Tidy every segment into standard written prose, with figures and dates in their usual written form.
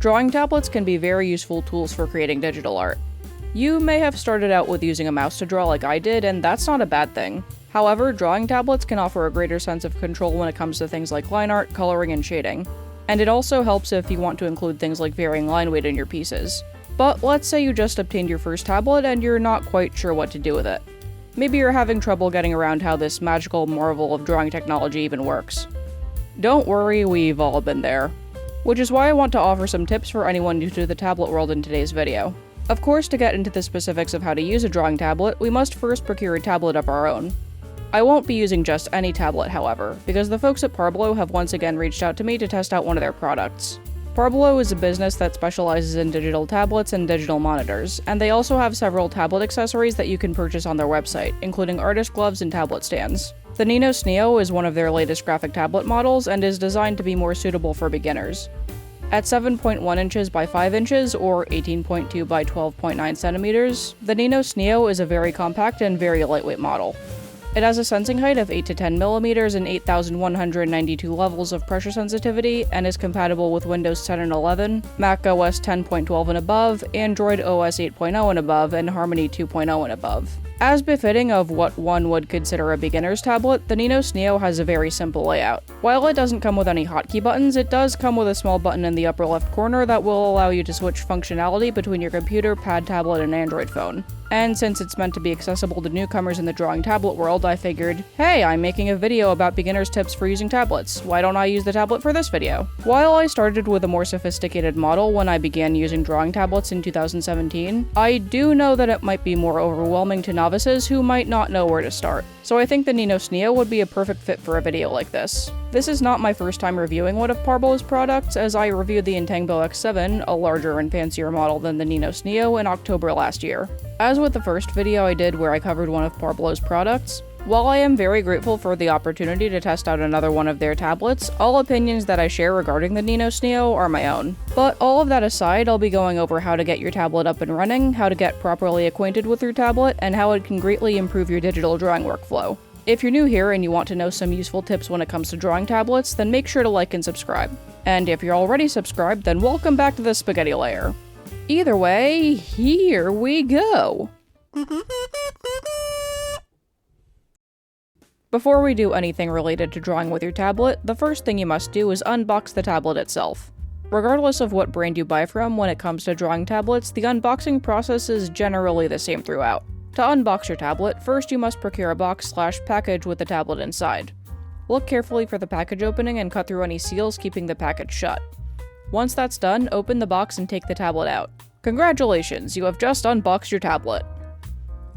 Drawing tablets can be very useful tools for creating digital art. You may have started out with using a mouse to draw like I did, and that's not a bad thing. However, drawing tablets can offer a greater sense of control when it comes to things like line art, coloring, and shading. And it also helps if you want to include things like varying line weight in your pieces. But let's say you just obtained your first tablet and you're not quite sure what to do with it. Maybe you're having trouble getting around how this magical marvel of drawing technology even works. Don't worry, we've all been there. Which is why I want to offer some tips for anyone new to the tablet world in today's video. Of course, to get into the specifics of how to use a drawing tablet, we must first procure a tablet of our own. I won't be using just any tablet, however, because the folks at Parblo have once again reached out to me to test out one of their products. Parblo is a business that specializes in digital tablets and digital monitors, and they also have several tablet accessories that you can purchase on their website, including artist gloves and tablet stands. The Ninos Neo is one of their latest graphic tablet models and is designed to be more suitable for beginners. At 7.1 inches by 5 inches, or 18.2 by 12.9 centimeters, the Ninos Neo is a very compact and very lightweight model. It has a sensing height of 8 to 10 millimeters and 8,192 levels of pressure sensitivity, and is compatible with Windows 10 and 11, Mac OS 10.12 and above, Android OS 8.0 and above, and Harmony 2.0 and above. As befitting of what one would consider a beginner's tablet, the Ninos Neo has a very simple layout. While it doesn't come with any hotkey buttons, it does come with a small button in the upper left corner that will allow you to switch functionality between your computer, pad, tablet, and Android phone. And since it's meant to be accessible to newcomers in the drawing tablet world, I figured, hey, I'm making a video about beginner's tips for using tablets. Why don't I use the tablet for this video? While I started with a more sophisticated model when I began using drawing tablets in 2017, I do know that it might be more overwhelming to novices who might not know where to start. So I think the Ninos Neo would be a perfect fit for a video like this. This is not my first time reviewing one of Parblo's products, as I reviewed the Intangbo X7, a larger and fancier model than the Ninos Neo, in October last year. As with the first video I did where I covered one of Parblo's products, while I am very grateful for the opportunity to test out another one of their tablets, all opinions that I share regarding the Ninos Neo are my own. But all of that aside, I'll be going over how to get your tablet up and running, how to get properly acquainted with your tablet, and how it can greatly improve your digital drawing workflow. If you're new here and you want to know some useful tips when it comes to drawing tablets, then make sure to like and subscribe. And if you're already subscribed, then welcome back to the spaghetti layer. Either way, here we go! Before we do anything related to drawing with your tablet, the first thing you must do is unbox the tablet itself. Regardless of what brand you buy from when it comes to drawing tablets, the unboxing process is generally the same throughout. To unbox your tablet, first you must procure a box/package with the tablet inside. Look carefully for the package opening and cut through any seals keeping the package shut. Once that's done, open the box and take the tablet out. Congratulations, you have just unboxed your tablet.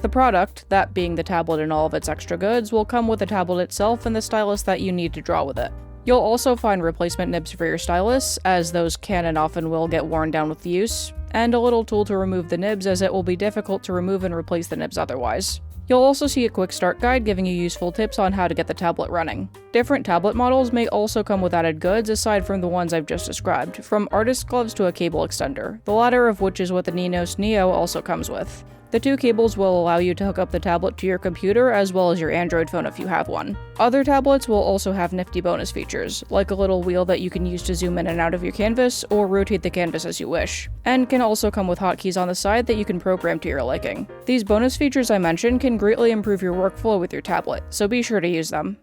The product, that being the tablet and all of its extra goods, will come with the tablet itself and the stylus that you need to draw with it. You'll also find replacement nibs for your stylus, as those can and often will get worn down with use, and a little tool to remove the nibs, as it will be difficult to remove and replace the nibs otherwise. You'll also see a quick start guide giving you useful tips on how to get the tablet running. Different tablet models may also come with added goods aside from the ones I've just described, from artist gloves to a cable extender, the latter of which is what the Ninos Neo also comes with. The two cables will allow you to hook up the tablet to your computer as well as your Android phone if you have one. Other tablets will also have nifty bonus features, like a little wheel that you can use to zoom in and out of your canvas or rotate the canvas as you wish, and can also come with hotkeys on the side that you can program to your liking. These bonus features I mentioned can greatly improve your workflow with your tablet, so be sure to use them.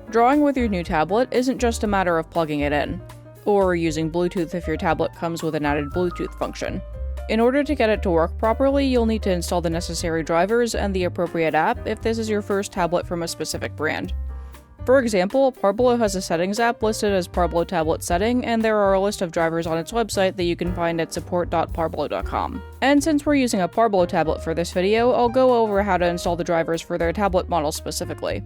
Drawing with your new tablet isn't just a matter of plugging it in, or using Bluetooth if your tablet comes with an added Bluetooth function. In order to get it to work properly, you'll need to install the necessary drivers and the appropriate app if this is your first tablet from a specific brand. For example, Parblo has a settings app listed as Parblo Tablet Setting, and there are a list of drivers on its website that you can find at support.parblo.com. And since we're using a Parblo tablet for this video, I'll go over how to install the drivers for their tablet model specifically.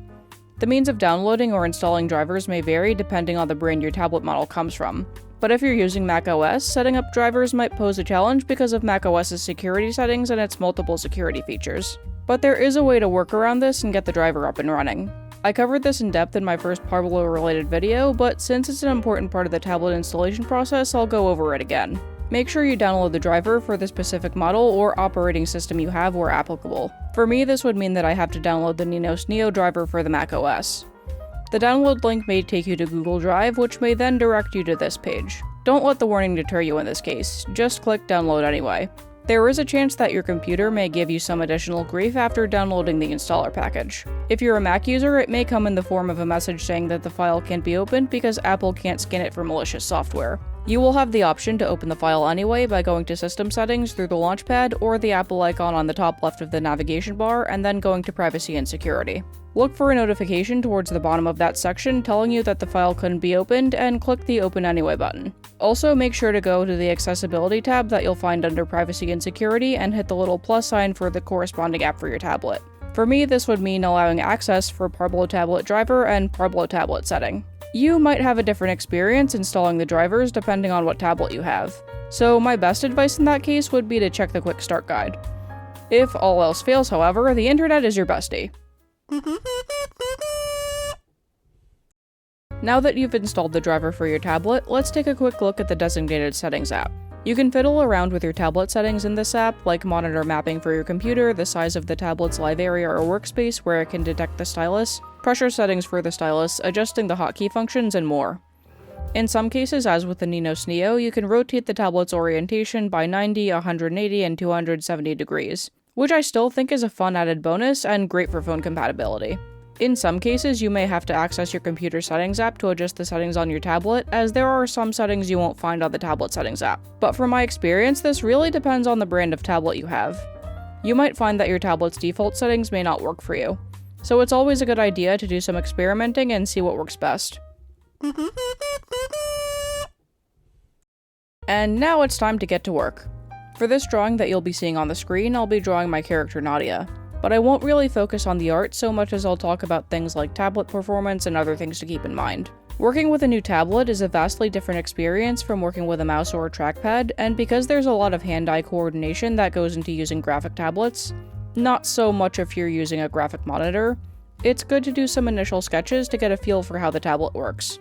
The means of downloading or installing drivers may vary depending on the brand your tablet model comes from. But if you're using Mac OS, setting up drivers might pose a challenge because of Mac OS's security settings and its multiple security features. But there is a way to work around this and get the driver up and running. I covered this in depth in my first Parblo-related video, but since it's an important part of the tablet installation process, I'll go over it again. Make sure you download the driver for the specific model or operating system you have where applicable. For me, this would mean that I have to download the Ninos Neo driver for the Mac OS. The download link may take you to Google Drive, which may then direct you to this page. Don't let the warning deter you in this case, just click download anyway. There is a chance that your computer may give you some additional grief after downloading the installer package. If you're a Mac user, it may come in the form of a message saying that the file can't be opened because Apple can't scan it for malicious software. You will have the option to open the file anyway by going to System Settings through the Launchpad or the Apple icon on the top left of the navigation bar and then going to Privacy and Security. Look for a notification towards the bottom of that section telling you that the file couldn't be opened and click the Open Anyway button. Also, make sure to go to the Accessibility tab that you'll find under Privacy and Security and hit the little plus sign for the corresponding app for your tablet. For me, this would mean allowing access for Parblo tablet driver and Parblo tablet setting. You might have a different experience installing the drivers depending on what tablet you have. So my best advice in that case would be to check the Quick Start Guide. If all else fails, however, the internet is your bestie. Now that you've installed the driver for your tablet, let's take a quick look at the designated settings app. You can fiddle around with your tablet settings in this app, like monitor mapping for your computer, the size of the tablet's live area or workspace where it can detect the stylus, pressure settings for the stylus, adjusting the hotkey functions, and more. In some cases, as with the Ninos Neo, you can rotate the tablet's orientation by 90, 180, and 270 degrees, which I still think is a fun added bonus and great for phone compatibility. In some cases, you may have to access your computer settings app to adjust the settings on your tablet, as there are some settings you won't find on the tablet settings app. But from my experience, this really depends on the brand of tablet you have. You might find that your tablet's default settings may not work for you, so it's always a good idea to do some experimenting and see what works best. And now it's time to get to work. For this drawing that you'll be seeing on the screen, I'll be drawing my character Nadia. But I won't really focus on the art so much as I'll talk about things like tablet performance and other things to keep in mind. Working with a new tablet is a vastly different experience from working with a mouse or a trackpad, and because there's a lot of hand-eye coordination that goes into using graphic tablets, not so much if you're using a graphic monitor, it's good to do some initial sketches to get a feel for how the tablet works.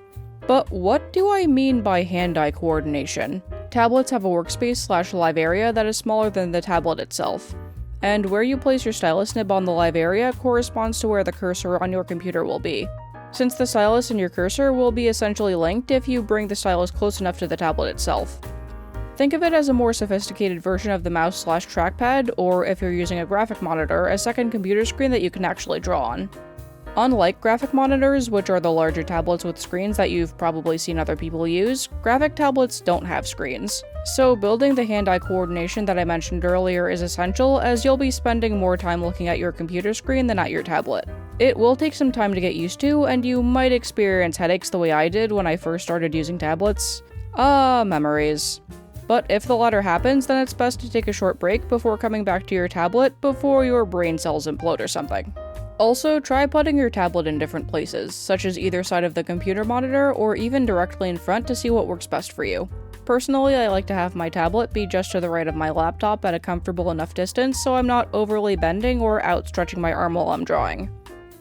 But what do I mean by hand-eye coordination? Tablets have a workspace/live area that is smaller than the tablet itself, and where you place your stylus nib on the live area corresponds to where the cursor on your computer will be. Since the stylus and your cursor will be essentially linked if you bring the stylus close enough to the tablet itself. Think of it as a more sophisticated version of the mouse/trackpad, or if you're using a graphic monitor, a second computer screen that you can actually draw on. Unlike graphic monitors, which are the larger tablets with screens that you've probably seen other people use, graphic tablets don't have screens. So building the hand-eye coordination that I mentioned earlier is essential, as you'll be spending more time looking at your computer screen than at your tablet. It will take some time to get used to, and you might experience headaches the way I did when I first started using tablets. Memories. But if the latter happens, then it's best to take a short break before coming back to your tablet before your brain cells implode or something. Also, try putting your tablet in different places, such as either side of the computer monitor or even directly in front to see what works best for you. Personally, I like to have my tablet be just to the right of my laptop at a comfortable enough distance so I'm not overly bending or outstretching my arm while I'm drawing.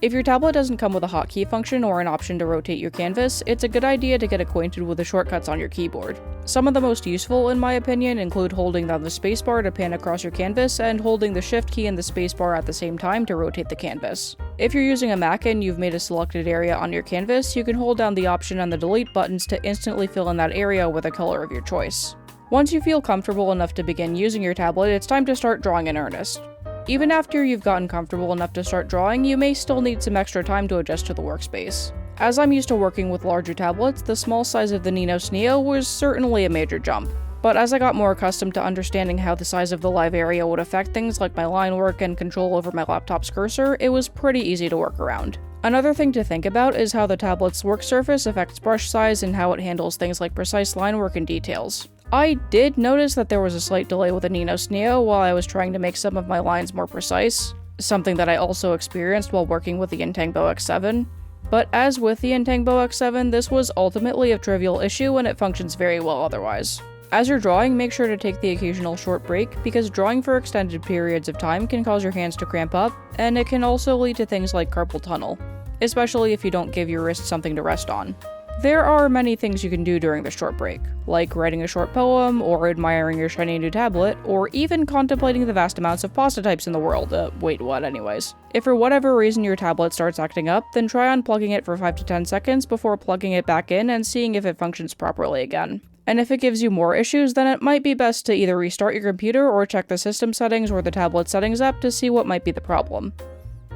If your tablet doesn't come with a hotkey function or an option to rotate your canvas, it's a good idea to get acquainted with the shortcuts on your keyboard. Some of the most useful, in my opinion, include holding down the spacebar to pan across your canvas and holding the shift key and the spacebar at the same time to rotate the canvas. If you're using a Mac and you've made a selected area on your canvas, you can hold down the option and the delete buttons to instantly fill in that area with a color of your choice. Once you feel comfortable enough to begin using your tablet, it's time to start drawing in earnest. Even after you've gotten comfortable enough to start drawing, you may still need some extra time to adjust to the workspace. As I'm used to working with larger tablets, the small size of the Ninos Neo was certainly a major jump. But as I got more accustomed to understanding how the size of the live area would affect things like my line work and control over my laptop's cursor, it was pretty easy to work around. Another thing to think about is how the tablet's work surface affects brush size and how it handles things like precise line work and details. I did notice that there was a slight delay with the Ninos Neo while I was trying to make some of my lines more precise, something that I also experienced while working with the Intangbo X7. But as with the Intangbo X7, this was ultimately a trivial issue and it functions very well otherwise. As you're drawing, make sure to take the occasional short break, because drawing for extended periods of time can cause your hands to cramp up, and it can also lead to things like carpal tunnel, especially if you don't give your wrist something to rest on. There are many things you can do during the short break, like writing a short poem, or admiring your shiny new tablet, or even contemplating the vast amounts of pasta types in the world. Wait, what anyways? If for whatever reason your tablet starts acting up, then try unplugging it for 5 to 10 seconds before plugging it back in and seeing if it functions properly again. And if it gives you more issues, then it might be best to either restart your computer or check the system settings or the tablet settings app to see what might be the problem.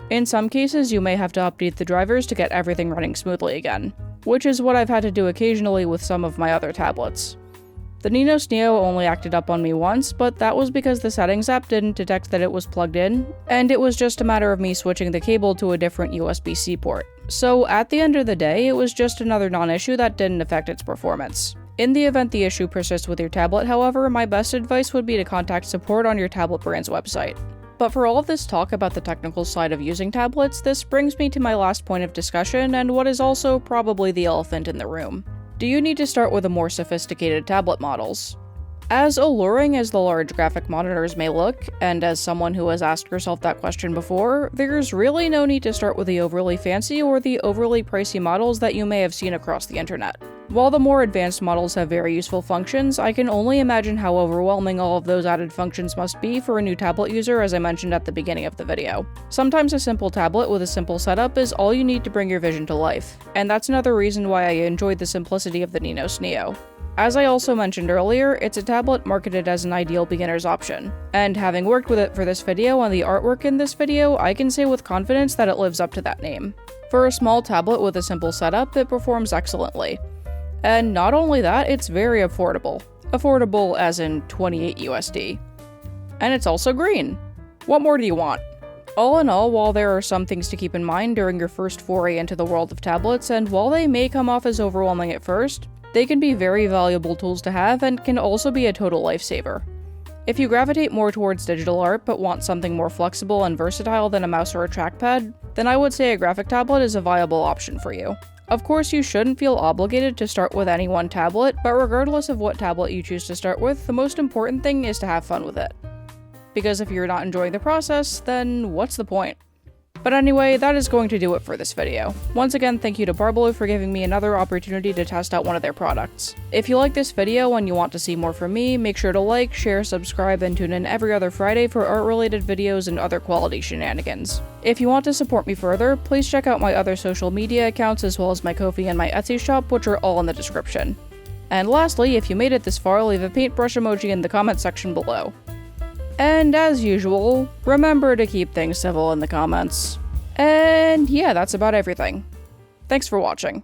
In some cases, you may have to update the drivers to get everything running smoothly again, which is what I've had to do occasionally with some of my other tablets. The Ninos Neo only acted up on me once, but that was because the settings app didn't detect that it was plugged in, and it was just a matter of me switching the cable to a different USB-C port. So at the end of the day, it was just another non-issue that didn't affect its performance. In the event the issue persists with your tablet, however, my best advice would be to contact support on your tablet brand's website. But for all of this talk about the technical side of using tablets, this brings me to my last point of discussion and what is also probably the elephant in the room. Do you need to start with the more sophisticated tablet models? As alluring as the large graphic monitors may look, and as someone who has asked herself that question before, there's really no need to start with the overly fancy or the overly pricey models that you may have seen across the internet. While the more advanced models have very useful functions, I can only imagine how overwhelming all of those added functions must be for a new tablet user, as I mentioned at the beginning of the video. Sometimes a simple tablet with a simple setup is all you need to bring your vision to life, and that's another reason why I enjoyed the simplicity of the Ninos Neo. As I also mentioned earlier, it's a tablet marketed as an ideal beginner's option, and having worked with it for this video and the artwork in this video, I can say with confidence that it lives up to that name. For a small tablet with a simple setup, it performs excellently. And not only that, it's very affordable. Affordable as in 28 USD. And it's also green. What more do you want? All in all, while there are some things to keep in mind during your first foray into the world of tablets, and while they may come off as overwhelming at first, they can be very valuable tools to have and can also be a total lifesaver. If you gravitate more towards digital art but want something more flexible and versatile than a mouse or a trackpad, then I would say a graphic tablet is a viable option for you. Of course, you shouldn't feel obligated to start with any one tablet, but regardless of what tablet you choose to start with, the most important thing is to have fun with it. Because if you're not enjoying the process, then what's the point? But anyway, that is going to do it for this video. Once again, thank you to Parblo for giving me another opportunity to test out one of their products. If you like this video and you want to see more from me, make sure to like, share, subscribe, and tune in every other Friday for art-related videos and other quality shenanigans. If you want to support me further, please check out my other social media accounts as well as my Ko-fi and my Etsy shop, which are all in the description. And lastly, if you made it this far, leave a paintbrush emoji in the comment section below. And as usual, remember to keep things civil in the comments. And yeah, that's about everything. Thanks for watching.